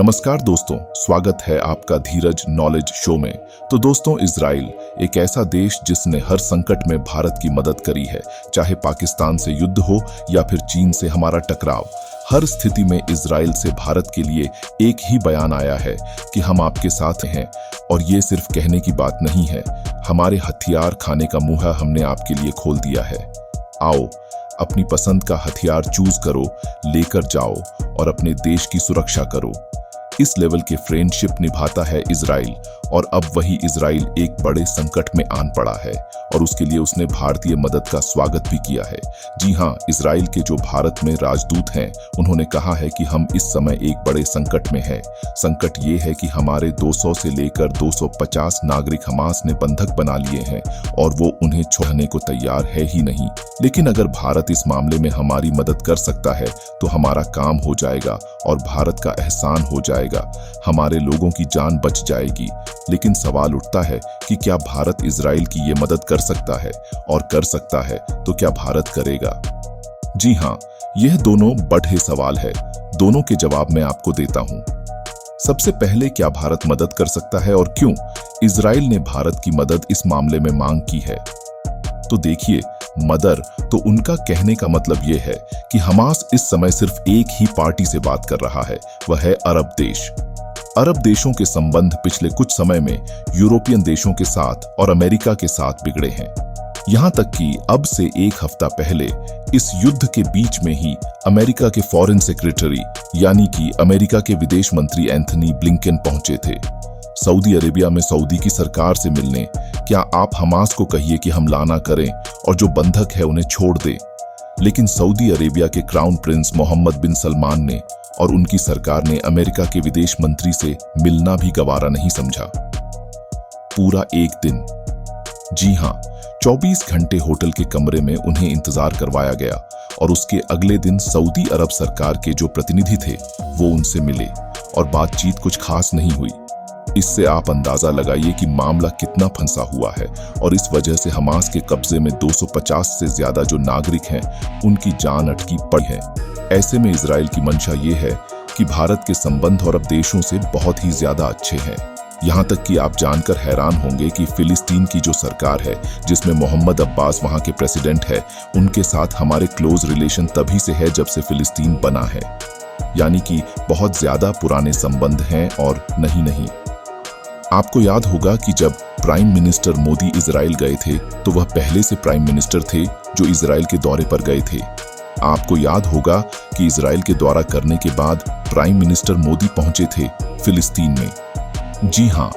नमस्कार दोस्तों, स्वागत है आपका धीरज नॉलेज शो में। तो दोस्तों, इजराइल एक ऐसा देश जिसने हर संकट में भारत की मदद करी है, चाहे पाकिस्तान से युद्ध हो या फिर चीन से हमारा टकराव। हर स्थिति में इजराइल से भारत के लिए एक ही बयान आया है कि हम आपके साथ हैं। और ये सिर्फ कहने की बात नहीं है, हमारे हथियार खाने का मुंह हमने आपके लिए खोल दिया है। आओ, अपनी पसंद का हथियार चूज करो, लेकर जाओ और अपने देश की सुरक्षा करो। इस लेवल के फ्रेंडशिप निभाता है इजराइल, और अब वही इजराइल एक बड़े संकट में आन पड़ा है और उसके लिए उसने भारतीय मदद का स्वागत भी किया है। जी हां, इजराइल के जो भारत में राजदूत हैं, उन्होंने कहा है कि हम इस समय एक बड़े संकट में हैं। संकट ये है कि हमारे 200 से लेकर 250 नागरिक हमास ने बंधक बना लिए हैं और वो उन्हें छोड़ने को तैयार है ही नहीं। लेकिन अगर भारत इस मामले में हमारी मदद कर सकता है तो हमारा काम हो जाएगा और भारत का एहसान हो जाएगा, हमारे लोगों की जान बच जाएगी। लेकिन सवाल उठता है कि क्या भारत इजराइल की ये मदद कर सकता है, और कर सकता है तो क्या भारत करेगा? जी हां, यह दोनों बड़े सवाल है। दोनों के जवाब मैं आपको देता हूं। सबसे पहले, क्या भारत मदद कर सकता है और क्यों इजराइल ने भारत की मदद इस मामले में मांग की है? तो देखिए, मदर तो उनका कहने का मतलब यह है कि हमास इस समय सिर्फ एक ही पार्टी से बात कर रहा है, वह है अरब देश। अरब देशों के संबंध पिछले कुछ समय में यूरोपियन देशों के साथ और अमेरिका के साथ बिगड़े हैं। यहां तक कि अब से एक हफ्ता पहले इस युद्ध के बीच में ही अमेरिका के फॉरेन सेक्रेटरी यानी कि अमेरिका के विदेश मंत्री एंथनी ब्लिंकन पहुंचे थे सऊदी अरेबिया में सऊदी की सरकार से मिलने। क्या आप हमास को कहिए कि हमला ना करें और जो बंधक है उन्हें छोड़ दें। लेकिन सऊदी अरेबिया के क्राउन प्रिंस मोहम्मद बिन सलमान ने और उनकी सरकार ने अमेरिका के विदेश मंत्री से मिलना भी गवारा नहीं समझा। पूरा एक दिन, जी हां, 24 घंटे होटल के कमरे में उन्हें इंतजार करवाया गया और उसके अगले दिन सऊदी अरब सरकार के जो प्रतिनिधि थे वो उनसे मिले और बातचीत कुछ खास नहीं हुई। इससे आप अंदाजा लगाइए कि मामला कितना फंसा हुआ है, और इस वजह से हमास के कब्जे में 250 से ज्यादा जो नागरिक हैं उनकी जान अटकी पड़ी है। ऐसे में इजराइल की मंशा ये है कि भारत के संबंध अरब देशों से बहुत ही ज्यादा अच्छे हैं। यहां तक कि आप जानकर हैरान होंगे कि फिलिस्तीन की जो सरकार है, जिसमें मोहम्मद अब्बास वहां के प्रेसिडेंट है, उनके साथ हमारे क्लोज रिलेशन तभी से है जब से फिलिस्तीन बना है। यानी कि बहुत ज्यादा पुराने संबंध हैं। और नहीं, आपको याद होगा कि जब प्राइम मिनिस्टर मोदी इजराइल गए थे तो वह पहले से प्राइम मिनिस्टर थे जो इजराइल के दौरे पर गए थे। आपको याद होगा कि इजराइल के दौरा करने के बाद प्राइम मिनिस्टर मोदी पहुंचे थे फिलिस्तीन में। जी हां,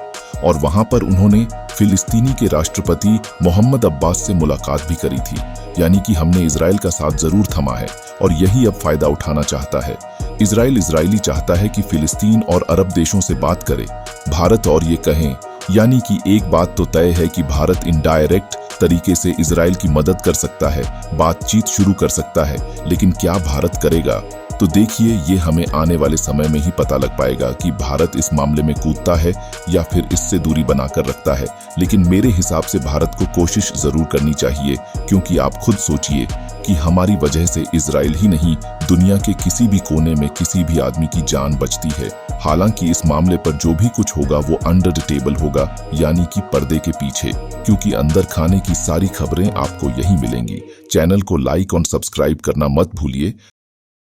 और वहां पर उन्होंने फिलिस्तीनी के राष्ट्रपति मोहम्मद अब्बास से मुलाकात भी करी थी। यानी कि हमने इजराइल का साथ जरूर थमा है और यही अब फायदा उठाना चाहता है। इजराइली चाहता है कि फिलिस्तीन और अरब देशों से बात करे, भारत और ये कहें। यानी कि एक बात तो तय है कि भारत इनडायरेक्ट तरीके से इजराइल की मदद कर सकता है, बातचीत शुरू कर सकता है। लेकिन क्या भारत करेगा? तो देखिए, ये हमें आने वाले समय में ही पता लग पाएगा कि भारत इस मामले में कूदता है या फिर इससे दूरी बनाकर रखता है। लेकिन मेरे हिसाब से भारत को कोशिश जरूर करनी चाहिए, क्योंकि आप खुद सोचिए कि हमारी वजह से इजराइल ही नहीं, दुनिया के किसी भी कोने में किसी भी आदमी की जान बचती है। हालांकि इस मामले पर जो भी कुछ होगा वो अंडर द टेबल होगा, यानी कि पर्दे के पीछे, क्योंकि अंदर खाने की सारी खबरें आपको यहीं मिलेंगी। चैनल को लाइक और सब्सक्राइब करना मत भूलिए